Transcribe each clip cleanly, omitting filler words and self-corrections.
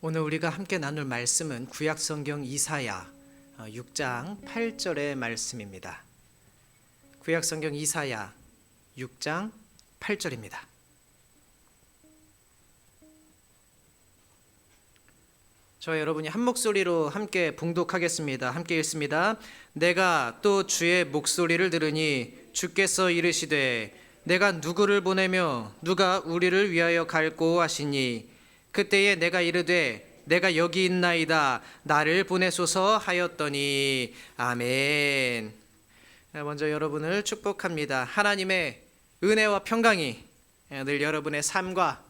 오늘 우리가 함께 나눌 말씀은 구약성경 이사야 6장 8절의 말씀입니다. 구약성경 이사야 6장 8절입니다. 저와 여러분이 한 목소리로 함께 봉독하겠습니다. 함께 읽습니다. 내가 또 주의 목소리를 들으니 주께서 이르시되 내가 누구를 보내며 누가 우리를 위하여 갈꼬 하시니 그때에 내가 이르되 내가 여기 있나이다 나를 보내소서 하였더니 아멘. 먼저 여러분을 축복합니다. 하나님의 은혜와 평강이 늘 여러분의 삶과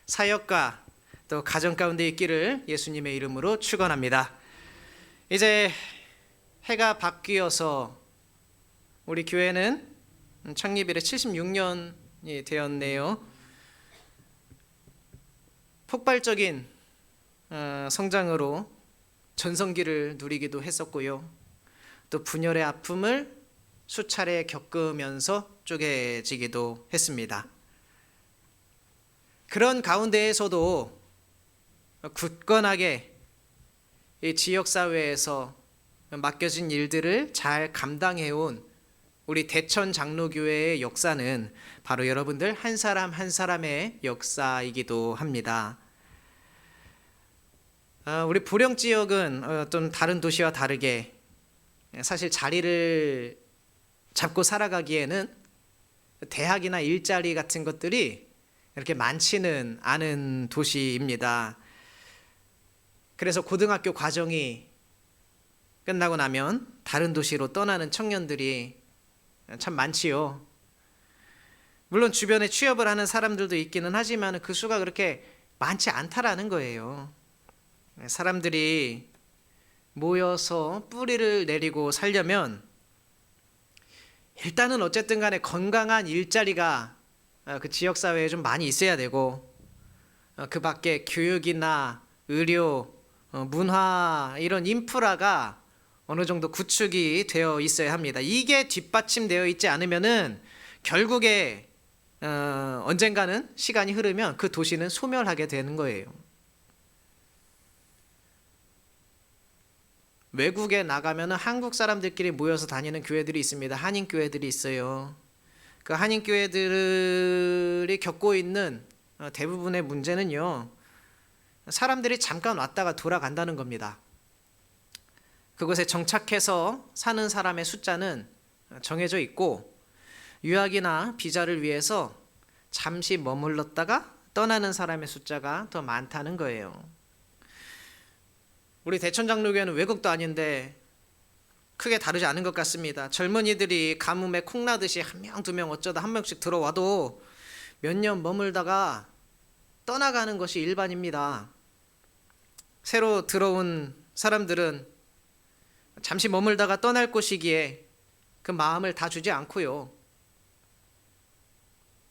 사역과 또 가정 가운데 있기를 예수님의 이름으로 축원합니다. 이제 해가 바뀌어서 우리 교회는 창립 이래 76년이 되었네요. 폭발적인 성장으로 전성기를 누리기도 했었고요. 또 분열의 아픔을 수차례 겪으면서 쪼개지기도 했습니다. 그런 가운데에서도 굳건하게 이 지역사회에서 맡겨진 일들을 잘 감당해온 우리 대천 장로교회의 역사는 바로 여러분들 한 사람 한 사람의 역사이기도 합니다. 우리 보령 지역은 좀 다른 도시와 다르게 사실 자리를 잡고 살아가기에는 대학이나 일자리 같은 것들이 이렇게 많지는 않은 도시입니다. 그래서 고등학교 과정이 끝나고 나면 다른 도시로 떠나는 청년들이 참 많지요. 물론 주변에 취업을 하는 사람들도 있기는 하지만 그 수가 그렇게 많지 않다라는 거예요. 사람들이 모여서 뿌리를 내리고 살려면 일단은 어쨌든 간에 건강한 일자리가 그 지역사회에 좀 많이 있어야 되고, 그 밖에 교육이나 의료, 문화 이런 인프라가 어느 정도 구축이 되어 있어야 합니다. 이게 뒷받침되어 있지 않으면은 결국에 언젠가는 시간이 흐르면 그 도시는 소멸하게 되는 거예요. 외국에 나가면은 한국 사람들끼리 모여서 다니는 교회들이 있습니다. 한인 교회들이 있어요. 그 한인 교회들이 겪고 있는 대부분의 문제는요, 사람들이 잠깐 왔다가 돌아간다는 겁니다. 그곳에 정착해서 사는 사람의 숫자는 정해져 있고, 유학이나 비자를 위해서 잠시 머물렀다가 떠나는 사람의 숫자가 더 많다는 거예요. 우리 대천장로교회는 외국도 아닌데 크게 다르지 않은 것 같습니다. 젊은이들이 가뭄에 콩나듯이 한 명, 두 명 어쩌다 한 명씩 들어와도 몇 년 머물다가 떠나가는 것이 일반입니다. 새로 들어온 사람들은 잠시 머물다가 떠날 곳이기에 그 마음을 다 주지 않고요.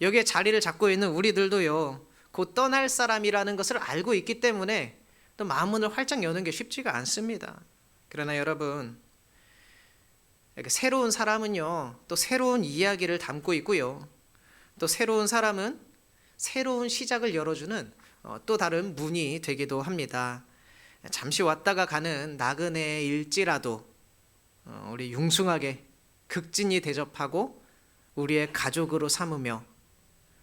여기에 자리를 잡고 있는 우리들도요, 곧 떠날 사람이라는 것을 알고 있기 때문에 또 마음문을 활짝 여는 게 쉽지가 않습니다. 그러나 여러분, 새로운 사람은요, 또 새로운 이야기를 담고 있고요. 또 새로운 사람은 새로운 시작을 열어주는 또 다른 문이 되기도 합니다. 잠시 왔다가 가는 나그네일지라도 우리 융숭하게 극진히 대접하고 우리의 가족으로 삼으며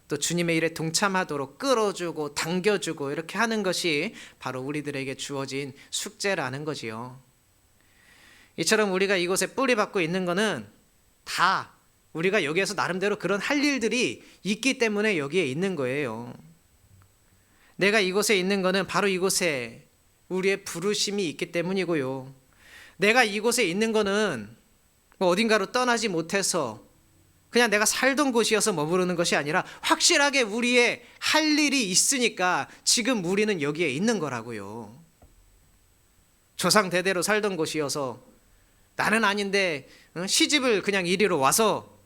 또 주님의 일에 동참하도록 끌어주고 당겨주고 이렇게 하는 것이 바로 우리들에게 주어진 숙제라는 거지요. 이처럼 우리가 이곳에 뿌리 박고 있는 거는 다 우리가 여기에서 나름대로 그런 할 일들이 있기 때문에 여기에 있는 거예요. 내가 이곳에 있는 거는 바로 이곳에 우리의 부르심이 있기 때문이고요. 내가 이곳에 있는 거는 어딘가로 떠나지 못해서 그냥 내가 살던 곳이어서 머무르는 것이 아니라 확실하게 우리의 할 일이 있으니까 지금 우리는 여기에 있는 거라고요. 조상 대대로 살던 곳이어서 나는 아닌데 시집을 그냥 이리로 와서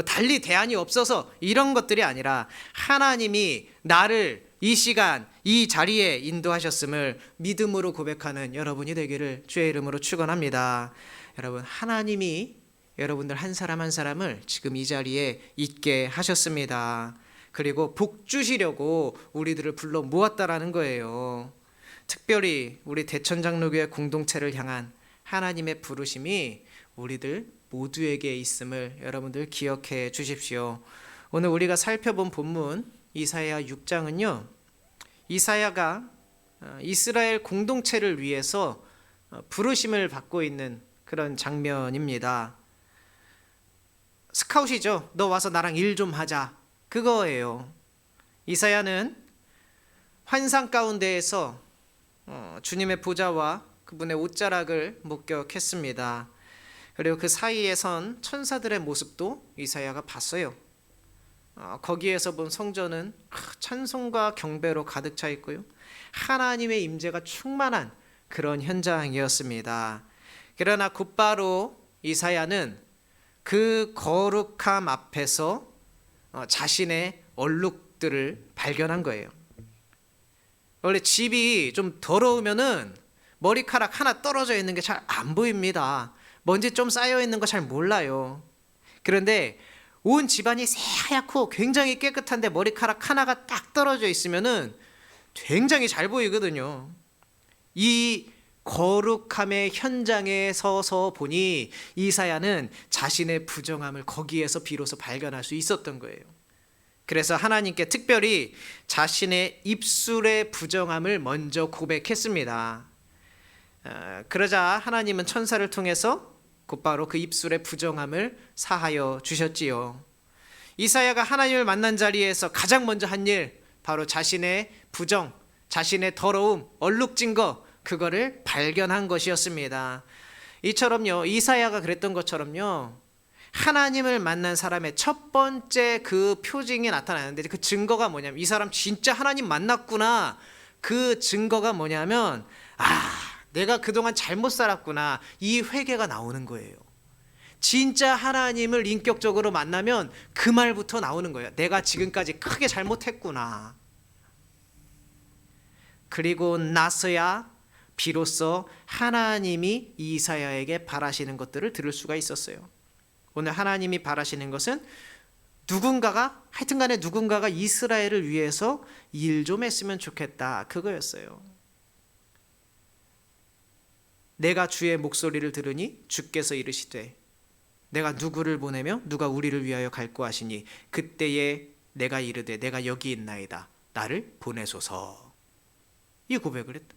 달리 대안이 없어서 이런 것들이 아니라 하나님이 나를 이 시간 이 자리에 인도하셨음을 믿음으로 고백하는 여러분이 되기를 주의 이름으로 축원합니다. 여러분, 하나님이 여러분들 한 사람 한 사람을 지금 이 자리에 있게 하셨습니다. 그리고 복 주시려고 우리들을 불러 모았다라는 거예요. 특별히 우리 대천장로교회 공동체를 향한 하나님의 부르심이 우리들 모두에게 있음을 여러분들 기억해 주십시오. 오늘 우리가 살펴본 본문 이사야 6장은요, 이사야가 이스라엘 공동체를 위해서 부르심을 받고 있는 그런 장면입니다. 스카웃이죠. 너 와서 나랑 일 좀 하자. 그거예요. 이사야는 환상 가운데에서 주님의 보좌와 그분의 옷자락을 목격했습니다. 그리고 그 사이에 선 천사들의 모습도 이사야가 봤어요. 거기에서 본 성전은 찬송과 경배로 가득 차 있고요, 하나님의 임재가 충만한 그런 현장이었습니다. 그러나 곧바로 이사야는 그 거룩함 앞에서 자신의 얼룩들을 발견한 거예요. 원래 집이 좀 더러우면은 머리카락 하나 떨어져 있는 게 잘 안 보입니다. 먼지 좀 쌓여 있는 거 잘 몰라요. 그런데 온 집안이 새하얗고 굉장히 깨끗한데 머리카락 하나가 딱 떨어져 있으면은 굉장히 잘 보이거든요. 이 거룩함의 현장에 서서 보니 이사야는 자신의 부정함을 거기에서 비로소 발견할 수 있었던 거예요. 그래서 하나님께 특별히 자신의 입술의 부정함을 먼저 고백했습니다. 그러자 하나님은 천사를 통해서 곧바로 그 입술의 부정함을 사하여 주셨지요. 이사야가 하나님을 만난 자리에서 가장 먼저 한 일, 바로 자신의 부정, 자신의 더러움, 얼룩진 거, 그거를 발견한 것이었습니다. 이처럼요, 이사야가 그랬던 것처럼요, 하나님을 만난 사람의 첫 번째 그 표징이 나타나는데, 그 증거가 뭐냐면 이 사람 진짜 하나님 만났구나. 그 증거가 뭐냐면, 내가 그동안 잘못 살았구나, 이 회개가 나오는 거예요. 진짜 하나님을 인격적으로 만나면 그 말부터 나오는 거예요. 내가 지금까지 크게 잘못했구나. 그리고 나서야 비로소 하나님이 이사야에게 바라시는 것들을 들을 수가 있었어요. 오늘 하나님이 바라시는 것은 하여튼간에 누군가가 이스라엘을 위해서 일 좀 했으면 좋겠다, 그거였어요. 내가 주의 목소리를 들으니 주께서 이르시되 내가 누구를 보내며 누가 우리를 위하여 갈고 하시니 그때에 내가 이르되 내가 여기 있나이다, 나를 보내소서. 이 고백을 했다.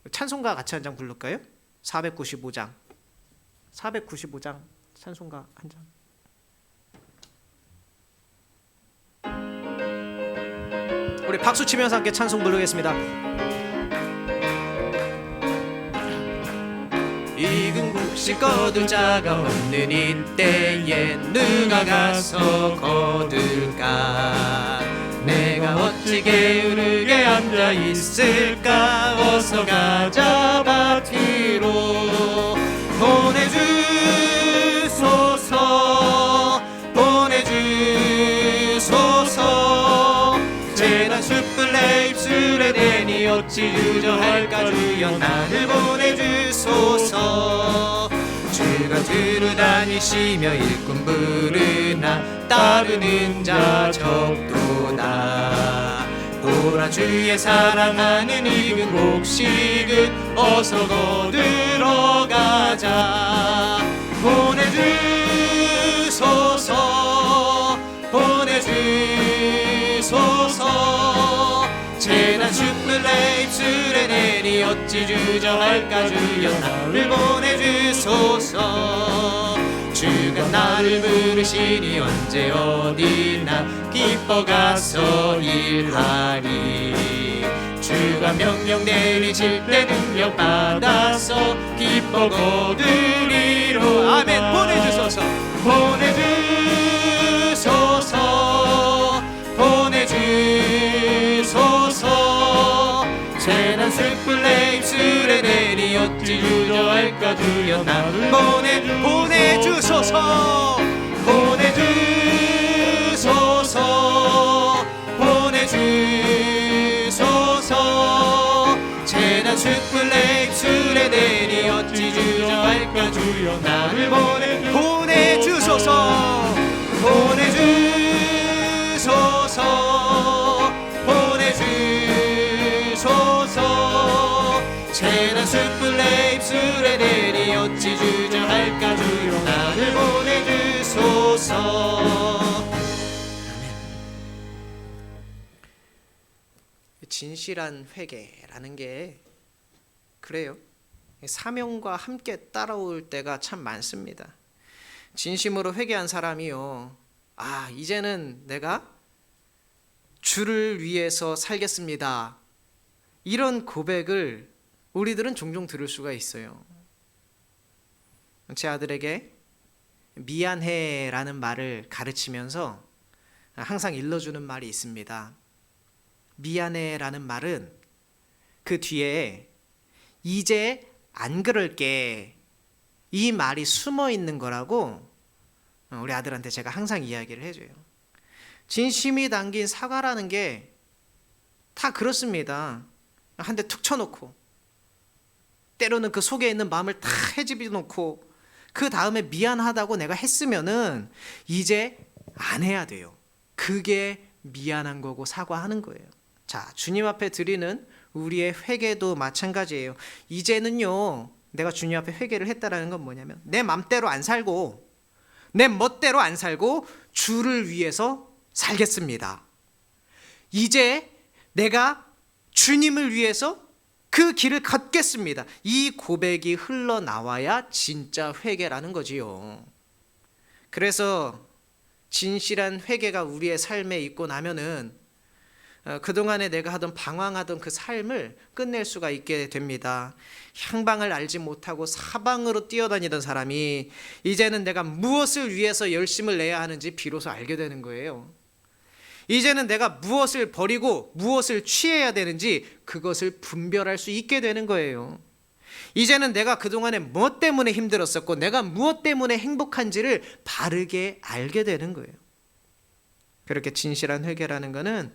찬송가 같이 한 장 부를까요? 495장 찬송가 한 장. 우리 박수 치면서 함께 찬송 부르겠습니다. 익은 곡식 거둘 자가 없는 이때에 누가 가서 거둘까? 내가 어찌 게으르게 앉아 있을까? 어서 가자 밭으로 보내주소서. 재난 숯불 내 입술에 대니 어찌 주저할까? 주여 나를 보내주소서. 주가 두루 다니시며 일꾼 부르나 따르는 자 적도다. 보라 주의 사랑하는 익은 곡식은 어서 거두러 가자. 보내주소서. 재난 숯불 내 입술에 내니 어찌 주저할까? 주여 나를 보내주소서. 주가 나를 부르시니 언제 어디나 기뻐 가서 일하리. 주가 명령 내리실 때 능력 받아서 기뻐 거두리로. 아멘. 보내주소서. 재난 숯불 내 입술에 내니 어찌 주저할까? 주여 나를 보내주소서. 재난 숯불 내 입술에 내니 어찌 주저할까? 주여 나를 보내주소서. 보내주소서. 채난 숯불 내 입술에 대니 어찌 주저할까 주여 나를 보내주소서. 진실한 회개라는 게 그래요. 사명과 함께 따라올 때가 참 많습니다. 진심으로 회개한 사람이요, 이제는 내가 주를 위해서 살겠습니다, 이런 고백을 우리들은 종종 들을 수가 있어요. 제 아들에게 미안해 라는 말을 가르치면서 항상 일러주는 말이 있습니다. 미안해 라는 말은 그 뒤에 이제 안 그럴게, 이 말이 숨어 있는 거라고 우리 아들한테 제가 항상 이야기를 해줘요. 진심이 담긴 사과라는 게 다 그렇습니다. 한 대 툭 쳐놓고, 때로는 그 속에 있는 마음을 다 헤집어 놓고, 그 다음에 미안하다고 내가 했으면은 이제 안 해야 돼요. 그게 미안한 거고 사과하는 거예요. 자, 주님 앞에 드리는 우리의 회개도 마찬가지예요. 이제는요, 내가 주님 앞에 회개를 했다라는 건 뭐냐면 내 맘대로 안 살고 내 멋대로 안 살고 주를 위해서 살겠습니다. 이제 내가 주님을 위해서 그 길을 걷겠습니다. 이 고백이 흘러나와야 진짜 회개라는 거지요. 그래서 진실한 회개가 우리의 삶에 있고 나면은 그동안에 내가 하던 방황하던 그 삶을 끝낼 수가 있게 됩니다. 향방을 알지 못하고 사방으로 뛰어다니던 사람이 이제는 내가 무엇을 위해서 열심을 내야 하는지 비로소 알게 되는 거예요. 이제는 내가 무엇을 버리고 무엇을 취해야 되는지 그것을 분별할 수 있게 되는 거예요. 이제는 내가 그동안에 무엇 때문에 힘들었었고 내가 무엇 때문에 행복한지를 바르게 알게 되는 거예요. 그렇게 진실한 회개라는 것은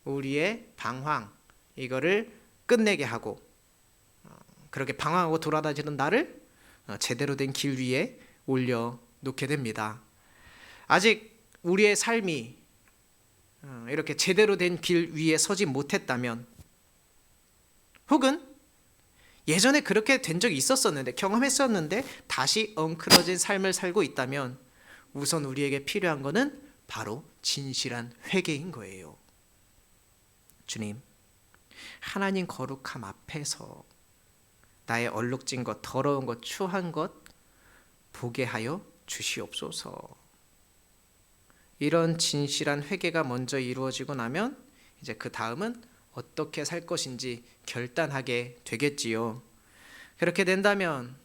우리의 방황, 이거를 끝내게 하고, 그렇게 방황하고 돌아다니는 나를 제대로 된 길 위에 올려놓게 됩니다. 아직 우리의 삶이 이렇게 제대로 된 길 위에 서지 못했다면, 혹은 예전에 그렇게 된 적이 있었었는데 경험했었는데 다시 엉클어진 삶을 살고 있다면, 우선 우리에게 필요한 것은 바로 진실한 회개인 거예요. 주님, 하나님 거룩함 앞에서 나의 얼룩진 것, 더러운 것, 추한 것 보게 하여 주시옵소서. 이런 진실한 회개가 먼저 이루어지고 나면 이제 그 다음은 어떻게 살 것인지 결단하게 되겠지요. 그렇게 된다면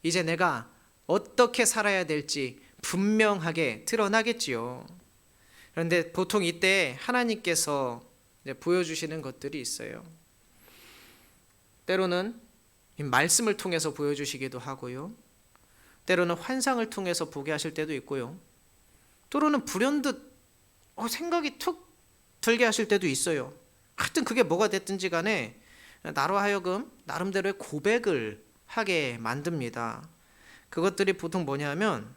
이제 내가 어떻게 살아야 될지 분명하게 드러나겠지요. 그런데 보통 이때 하나님께서 보여주시는 것들이 있어요. 때로는 말씀을 통해서 보여주시기도 하고요. 때로는 환상을 통해서 보게 하실 때도 있고요. 때로는 불현듯 생각이 툭 들게 하실 때도 있어요. 하여튼 그게 뭐가 됐든지 간에 나로 하여금 나름대로의 고백을 하게 만듭니다. 그것들이 보통 뭐냐면,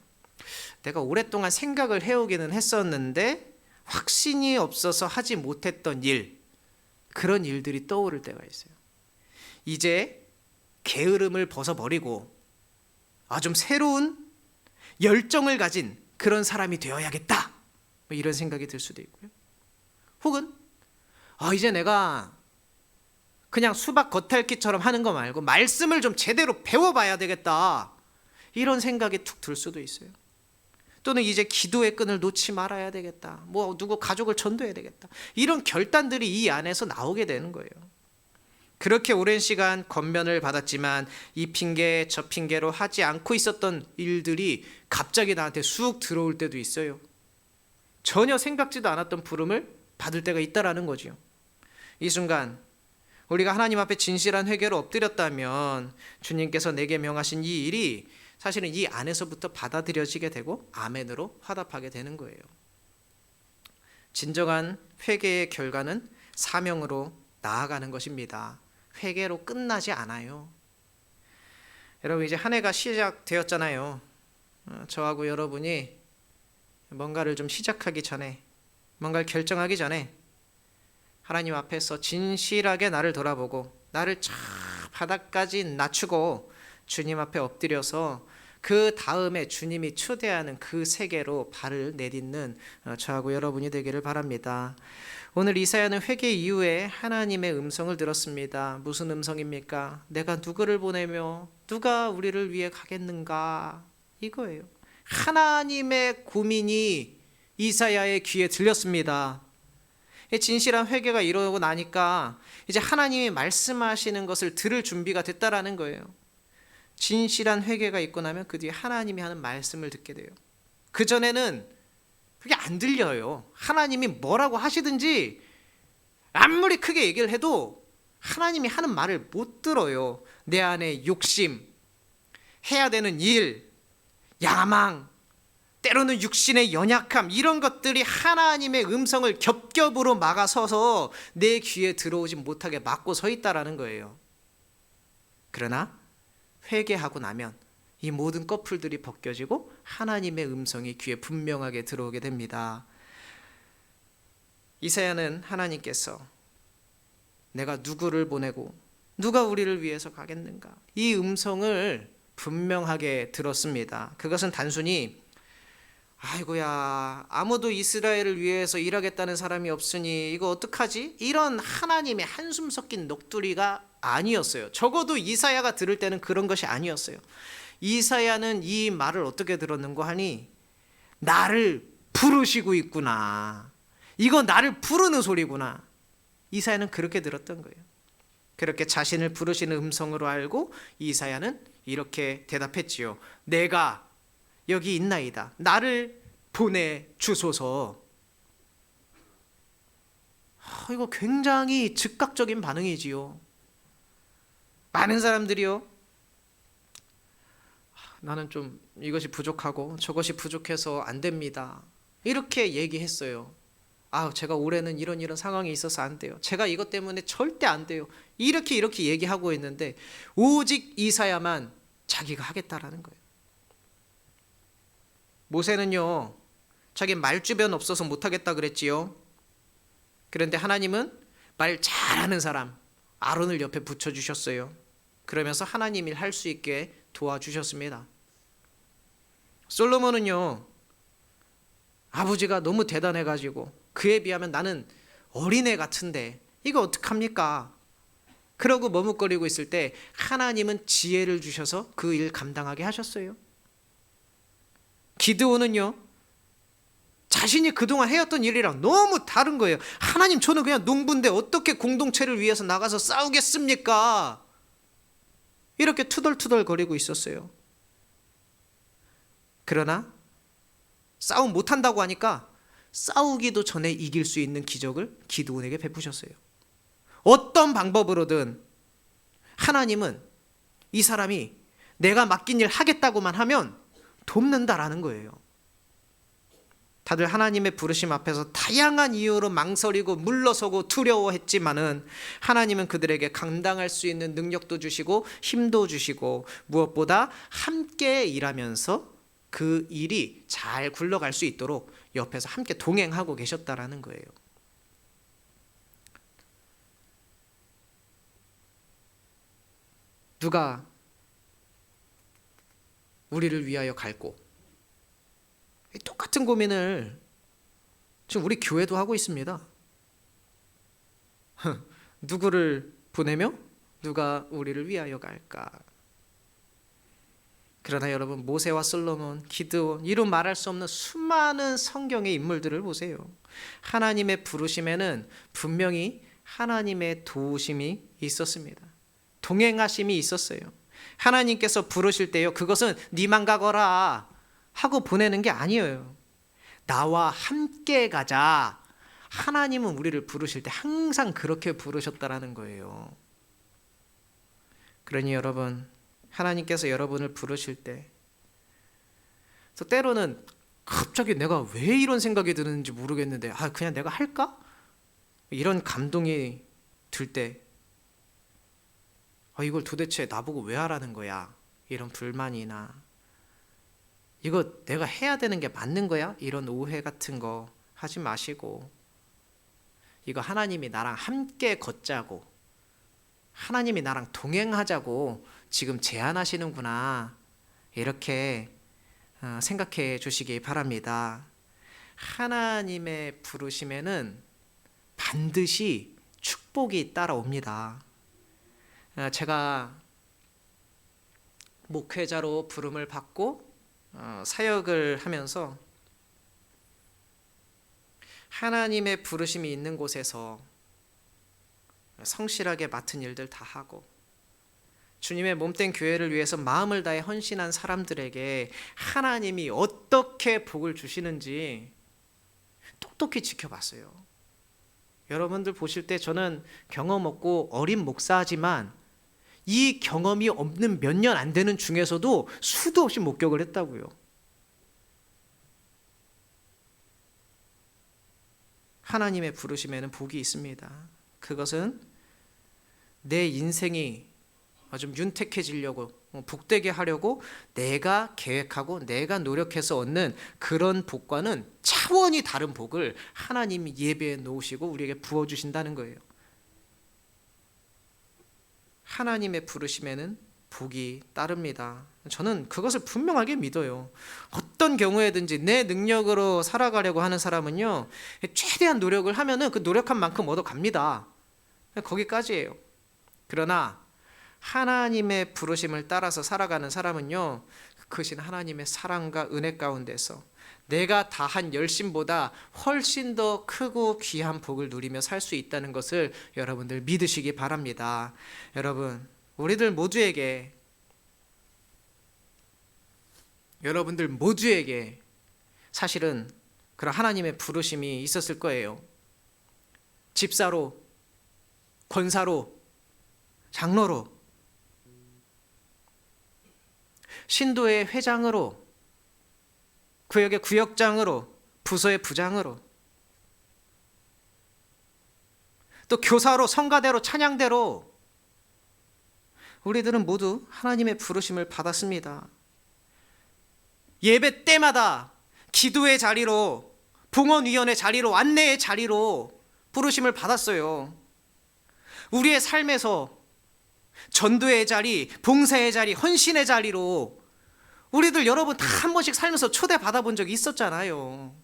내가 오랫동안 생각을 해오기는 했었는데 확신이 없어서 하지 못했던 일, 그런 일들이 떠오를 때가 있어요. 이제 게으름을 벗어버리고 좀 새로운 열정을 가진 그런 사람이 되어야겠다, 이런 생각이 들 수도 있고요. 혹은 이제 내가 그냥 수박 겉핥기처럼 하는 거 말고 말씀을 좀 제대로 배워봐야 되겠다, 이런 생각이 툭 들 수도 있어요. 또는 이제 기도의 끈을 놓지 말아야 되겠다, 누구 가족을 전도해야 되겠다, 이런 결단들이 이 안에서 나오게 되는 거예요. 그렇게 오랜 시간 권면을 받았지만 이 핑계 저 핑계로 하지 않고 있었던 일들이 갑자기 나한테 쑥 들어올 때도 있어요. 전혀 생각지도 않았던 부름을 받을 때가 있다라는 거죠. 이 순간 우리가 하나님 앞에 진실한 회개로 엎드렸다면 주님께서 내게 명하신 이 일이 사실은 이 안에서부터 받아들여지게 되고 아멘으로 화답하게 되는 거예요. 진정한 회개의 결과는 사명으로 나아가는 것입니다. 회개로 끝나지 않아요. 여러분, 이제 한 해가 시작되었잖아요. 저하고 여러분이 뭔가를 좀 시작하기 전에, 뭔가를 결정하기 전에 하나님 앞에서 진실하게 나를 돌아보고 나를 참 바닥까지 낮추고 주님 앞에 엎드려서 그 다음에 주님이 초대하는 그 세계로 발을 내딛는 저하고 여러분이 되기를 바랍니다. 오늘 이사야는 회개 이후에 하나님의 음성을 들었습니다. 무슨 음성입니까? 내가 누구를 보내며 누가 우리를 위해 가겠는가? 이거예요. 하나님의 고민이 이사야의 귀에 들렸습니다. 진실한 회개가 이루어지고 나니까 이제 하나님이 말씀하시는 것을 들을 준비가 됐다라는 거예요. 진실한 회개가 있고 나면 그 뒤에 하나님이 하는 말씀을 듣게 돼요. 그전에는 그게 안 들려요. 하나님이 뭐라고 하시든지 아무리 크게 얘기를 해도 하나님이 하는 말을 못 들어요. 내 안에 욕심, 해야 되는 일, 야망, 때로는 육신의 연약함, 이런 것들이 하나님의 음성을 겹겹으로 막아서서 내 귀에 들어오지 못하게 막고 서 있다라는 거예요. 그러나 회개하고 나면 이 모든 꺼풀들이 벗겨지고 하나님의 음성이 귀에 분명하게 들어오게 됩니다. 이사야는 하나님께서 내가 누구를 보내고 누가 우리를 위해서 가겠는가, 이 음성을 분명하게 들었습니다. 그것은 단순히 아이고야 아무도 이스라엘을 위해서 일하겠다는 사람이 없으니 이거 어떡하지? 이런 하나님의 한숨 섞인 넋두리가 아니었어요. 적어도 이사야가 들을 때는 그런 것이 아니었어요. 이사야는 이 말을 어떻게 들었는고 하니, 나를 부르시고 있구나, 이거 나를 부르는 소리구나. 이사야는 그렇게 들었던 거예요. 그렇게 자신을 부르시는 음성으로 알고 이사야는 이렇게 대답했지요. 내가 여기 있나이다, 나를 보내주소서. 이거 굉장히 즉각적인 반응이지요. 많은 사람들이요, 나는 좀 이것이 부족하고 저것이 부족해서 안 됩니다, 이렇게 얘기했어요. 제가 올해는 이런 상황이 있어서 안 돼요, 제가 이것 때문에 절대 안 돼요, 이렇게 얘기하고 있는데 오직 이사야만 자기가 하겠다라는 거예요. 모세는요, 자기 말주변 없어서 못하겠다 그랬지요. 그런데 하나님은 말 잘하는 사람 아론을 옆에 붙여주셨어요. 그러면서 하나님 일 할 수 있게 도와주셨습니다. 솔로몬은요, 아버지가 너무 대단해가지고 그에 비하면 나는 어린애 같은데 이거 어떡합니까? 그러고 머뭇거리고 있을 때 하나님은 지혜를 주셔서 그 일 감당하게 하셨어요. 기드온은요, 자신이 그동안 해왔던 일이랑 너무 다른 거예요. 하나님, 저는 그냥 농부인데 어떻게 공동체를 위해서 나가서 싸우겠습니까? 이렇게 투덜투덜 거리고 있었어요. 그러나 싸움 못한다고 하니까 싸우기도 전에 이길 수 있는 기적을 기드온에게 베푸셨어요. 어떤 방법으로든 하나님은 이 사람이 내가 맡긴 일 하겠다고만 하면 돕는다라는 거예요. 다들 하나님의 부르심 앞에서 다양한 이유로 망설이고 물러서고 두려워했지만은 하나님은 그들에게 감당할 수 있는 능력도 주시고 힘도 주시고 무엇보다 함께 일하면서 그 일이 잘 굴러갈 수 있도록 옆에서 함께 동행하고 계셨다라는 거예요. 누가 우리를 위하여 갈고, 똑같은 고민을 지금 우리 교회도 하고 있습니다. 누구를 보내며 누가 우리를 위하여 갈까? 그러나 여러분, 모세와 솔로몬, 기드온, 이루 말할 수 없는 수많은 성경의 인물들을 보세요. 하나님의 부르심에는 분명히 하나님의 도우심이 있었습니다. 동행하심이 있었어요. 하나님께서 부르실 때요, 그것은 니만 가거라 하고 보내는 게 아니에요. 나와 함께 가자. 하나님은 우리를 부르실 때 항상 그렇게 부르셨다라는 거예요. 그러니 여러분, 하나님께서 여러분을 부르실 때 때로는 갑자기 내가 왜 이런 생각이 드는지 모르겠는데 그냥 내가 할까? 이런 감동이 들 때 이걸 도대체 나보고 왜 하라는 거야? 이런 불만이나 이거 내가 해야 되는 게 맞는 거야? 이런 오해 같은 거 하지 마시고, 이거 하나님이 나랑 함께 걷자고, 하나님이 나랑 동행하자고 지금 제안하시는구나, 이렇게 생각해 주시기 바랍니다. 하나님의 부르심에는 반드시 축복이 따라옵니다. 제가 목회자로 부름을 받고 사역을 하면서 하나님의 부르심이 있는 곳에서 성실하게 맡은 일들 다 하고 주님의 몸된 교회를 위해서 마음을 다해 헌신한 사람들에게 하나님이 어떻게 복을 주시는지 똑똑히 지켜봤어요. 여러분들 보실 때 저는 경험 없고 어린 목사지만 이 경험이 없는 몇 년 안 되는 중에서도 수도 없이 목격을 했다고요. 하나님의 부르심에는 복이 있습니다. 그것은 내 인생이 좀 윤택해지려고, 복되게 하려고 내가 계획하고 내가 노력해서 얻는 그런 복과는 차원이 다른 복을 하나님이 예배해 놓으시고 우리에게 부어주신다는 거예요. 하나님의 부르심에는 복이 따릅니다. 저는 그것을 분명하게 믿어요. 어떤 경우에든지 내 능력으로 살아가려고 하는 사람은요, 최대한 노력을 하면은 그 노력한 만큼 얻어갑니다. 거기까지예요. 그러나 하나님의 부르심을 따라서 살아가는 사람은요, 크신 하나님의 사랑과 은혜 가운데서 내가 다한 열심보다 훨씬 더 크고 귀한 복을 누리며 살 수 있다는 것을 여러분들 믿으시기 바랍니다. 여러분, 우리들 모두에게, 여러분들 모두에게 사실은 그런 하나님의 부르심이 있었을 거예요. 집사로, 권사로, 장로로, 신도의 회장으로, 구역의 구역장으로, 부서의 부장으로, 또 교사로, 성가대로, 찬양대로 우리들은 모두 하나님의 부르심을 받았습니다. 예배 때마다 기도의 자리로, 봉헌위원회 자리로, 안내의 자리로 부르심을 받았어요. 우리의 삶에서 전도의 자리, 봉사의 자리, 헌신의 자리로 우리들 여러분 다 한 번씩 살면서 초대 받아본 적이 있었잖아요.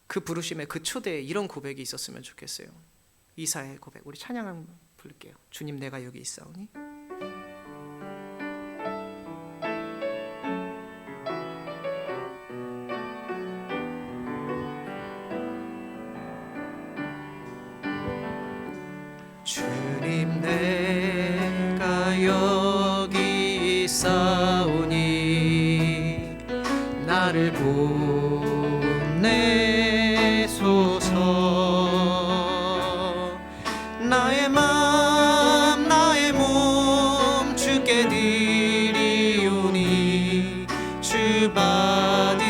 그 부르심에, 그 초대에 이런 고백이 있었으면 좋겠어요. 이사의 고백, 우리 찬양 한번 부를게요. 주님, 내가 여기 있사오니. 주님, 내가 여기 있사오니 나를 보내소서. 나의 맘 나의 몸 주께 드리오니 주 받으옵소서.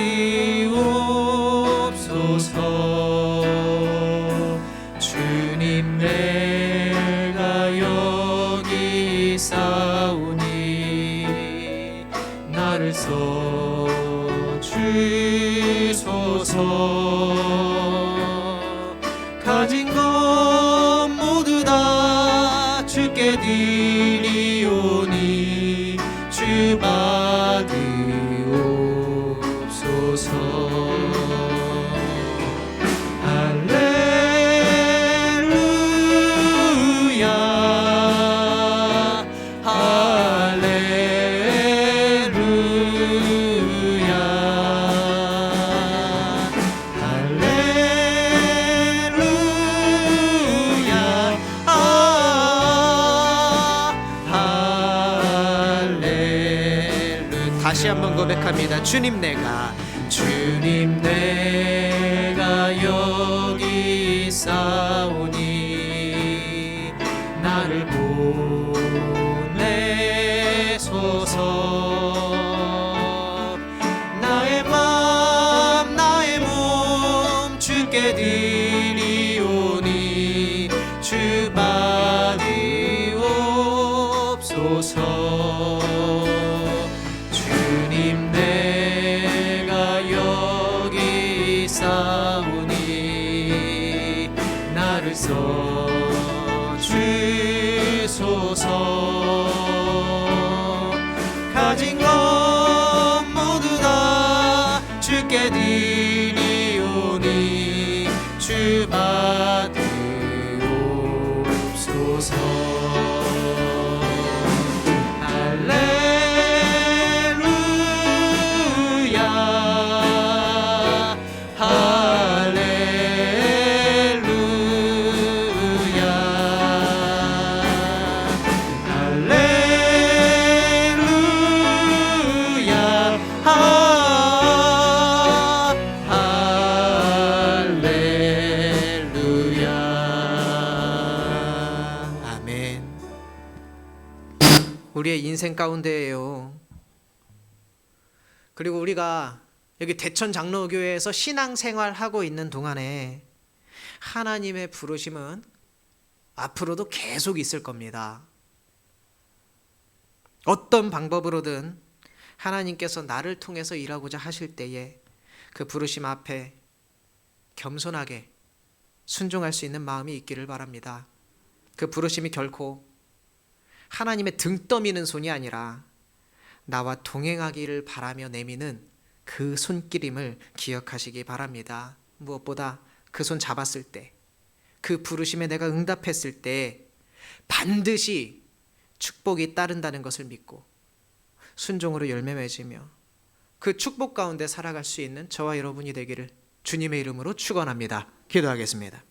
주님, 내가 여기 있사오니 나를 써주소서. 가진 것 모두 다 주께 드리오니 주 받으옵소서. 다시 한번 고백합니다. 주님, 내가 여기 있사오니 나를 보내소서. 나의 맘 나의 몸 주께 드리오니 주 받으옵소서. 주님, 내가 여기 있사오니 복을 써 주소서. 가진 것 모두 다 주께 드리오니 주 받으옵소서. 우리의 인생 가운데에요. 그리고 우리가 여기 대천 장로교회에서 신앙생활하고 있는 동안에 하나님의 부르심은 앞으로도 계속 있을 겁니다. 어떤 방법으로든 하나님께서 나를 통해서 일하고자 하실 때에 그 부르심 앞에 겸손하게 순종할 수 있는 마음이 있기를 바랍니다. 그 부르심이 결코 하나님의 등 떠미는 손이 아니라 나와 동행하기를 바라며 내미는 그 손길임을 기억하시기 바랍니다. 무엇보다 그 손 잡았을 때, 그 부르심에 내가 응답했을 때 반드시 축복이 따른다는 것을 믿고 순종으로 열매 맺으며 그 축복 가운데 살아갈 수 있는 저와 여러분이 되기를 주님의 이름으로 축원합니다. 기도하겠습니다.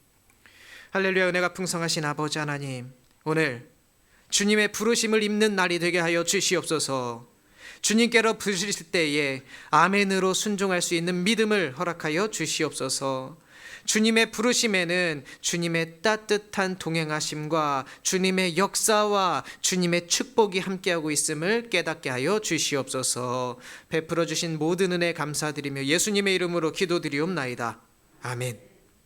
할렐루야. 은혜가 풍성하신 아버지 하나님, 오늘 주님의 부르심을 입는 날이 되게 하여 주시옵소서. 주님께로 부르실 때에 아멘으로 순종할 수 있는 믿음을 허락하여 주시옵소서. 주님의 부르심에는 주님의 따뜻한 동행하심과 주님의 역사와 주님의 축복이 함께하고 있음을 깨닫게 하여 주시옵소서. 베풀어 주신 모든 은혜 감사드리며 예수님의 이름으로 기도드리옵나이다. 아멘.